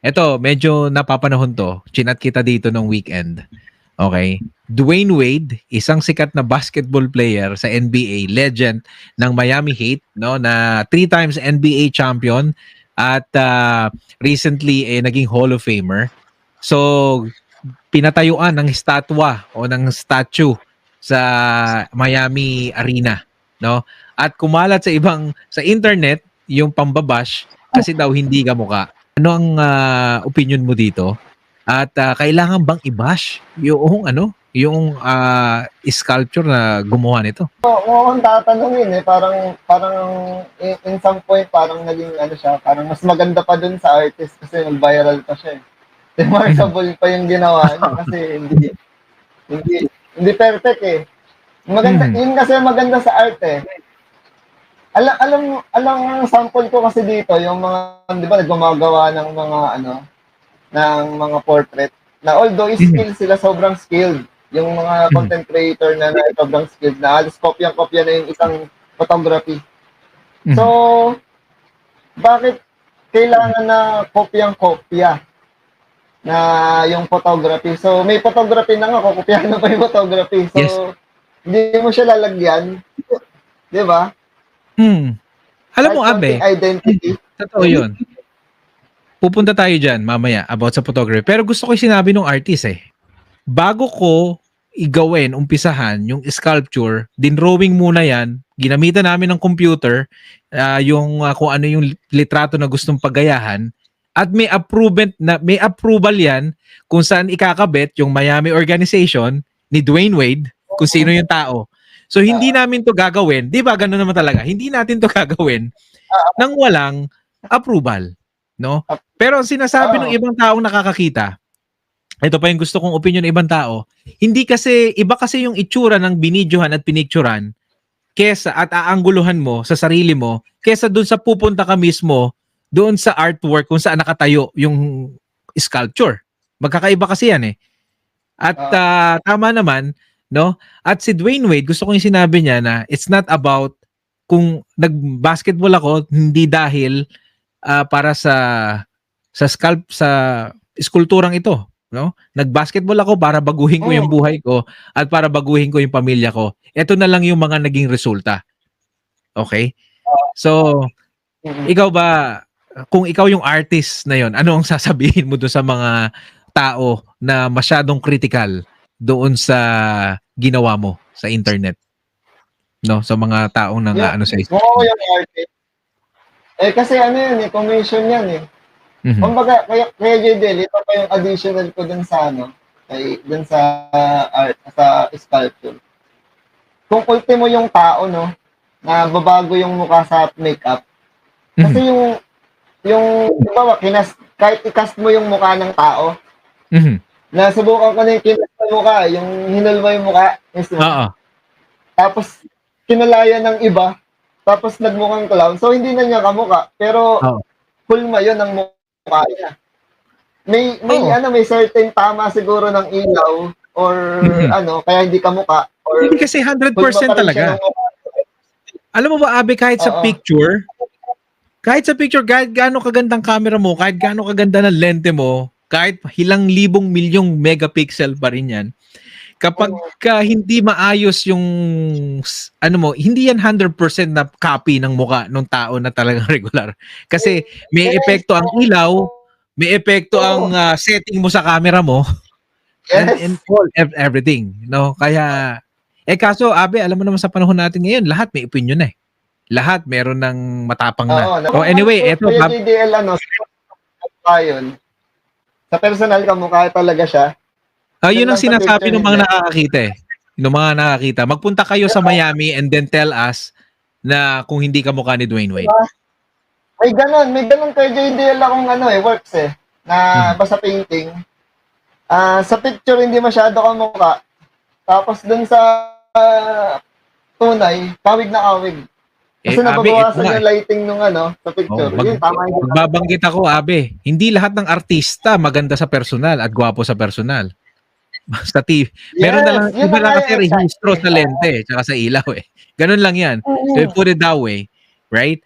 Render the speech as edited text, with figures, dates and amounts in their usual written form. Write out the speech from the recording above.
Eto, medyo napapanahon to. Chinat kita dito nung weekend. Okay? Dwayne Wade, isang sikat na basketball player sa NBA, legend ng Miami Heat, no, na 3 times NBA champion at recently naging Hall of Famer. So, pinatayuan ng statwa o ng statue sa Miami Arena, no? At kumalat sa internet yung pambabash kasi daw hindi kamukha. Ano ang opinion mo dito? At kailangan bang i-bash yung sculpture na gumawa nito? Oo, kung tatanungin parang in some point parang naging ano siya, parang mas maganda pa dun sa artist kasi nag-viral pa siya. Remarkable pa yung ginawa niya kasi hindi hindi perfect eh. Maganda, yun kasi maganda sa art eh. Alam sample ko kasi dito yung mga, di ba, nagmamagawa ng mga ng mga portrait na although skilled sila, sobrang skilled. Yung mga content creator na sobrang skilled na halos kopya-kopya na yung isang photography. So, bakit kailangan na kopyang-kopya na yung photography? So, may photography na nga, kopyahan na pa yung photography. So, Yes. hindi mo siya lalagyan. Di ba? Alam mo, Abe, Identity. totoo yun. Pupunta tayo dyan mamaya about sa photography. Pero gusto ko yung sinabi ng artist eh. Bago ko umpisahan yung sculpture, dinrowing muna yan, ginamitan namin ng computer, kung ano yung litrato na gustong paggayahan, at may approval yan kung saan ikakabit yung Miami organization ni Dwayne Wade, kung sino yung tao. So hindi namin to gagawin, di ba ganun naman talaga, hindi natin to gagawin nang walang approval. No? Pero ang sinasabi ng ibang taong nakakakita, ito pa yung gusto kong opinion ng ibang tao, iba kasi yung itsura ng binidyohan at pinicturan kesa at aanguluhan mo sa sarili mo kesa doon sa pupunta ka mismo doon sa artwork kung saan nakatayo yung sculpture. Magkakaiba kasi yan eh. At tama naman, no? At si Dwayne Wade, gusto ko yung sinabi niya na it's not about kung nag-basketball ako hindi dahil para sa skulpturang ito, no? Nag-basketball ako para baguhin ko yung buhay ko at para baguhin ko yung pamilya ko. Ito na lang yung mga naging resulta. Okay? So, ikaw ba, kung ikaw yung artist na yon, ano ang sasabihin mo doon sa mga tao na masyadong critical doon sa ginawa mo sa internet? No, sa mga taong ano sa Oo, yung artist. Kasi yan commission yan eh. Kumbaga, kaya JDL, ito pa yung additional ko dun sa dun sa art, sa sculpture. Kung ultimo yung tao, no, na babago yung mukha sa makeup. Kasi di ba, kahit i-cast mo yung mukha ng tao, nasubukan ko na yung kinast na mukha, yung hinulma yung mukha. Tapos, kinalayan ng iba, tapos nagmukhang clown. So, hindi na niya kamukha. Pero, hulma yun ang mukha niya. May certain tama siguro ng ilaw or kaya hindi kamukha. Or hindi kasi 100% talaga. Alam mo ba, Abe, kahit sa picture, kahit gaano kagandang camera mo, kahit gaano kaganda ng lente mo, kahit ilang libong milyong megapixel pa rin yan, kapag hindi maayos yung hindi yan 100% na copy ng mukha ng tao na talagang regular. Kasi may epekto ang ilaw, may epekto ang setting mo sa camera mo, and everything, no? Kaya kaso, Abe, alam mo naman sa panahon natin ngayon, lahat may opinion na eh. Lahat meron ng matapang na. Anyway, eto JDL yun. Sa personal kamukha talaga siya. Yun ang sinasabi ng mga nakakakita eh. Yung mga nakakita. Magpunta kayo sa Miami and then tell us na kung hindi ka mukha ni Dwayne Wade. May ganun kay JDL akong works eh. Na basta painting. Sa picture hindi masyado kamukha. Tapos dun sa tunay, kawig na kawig. Kasi nababawasan yung lighting nung sa picture. Yun, tama yun. Magbabanggit ako, Abe. Hindi lahat ng artista maganda sa personal at gwapo sa personal. Sa TV. Meron na lang, iba lang kasi registro sa lente tsaka sa ilaw eh. Ganun lang yan. So, put it that way. Right?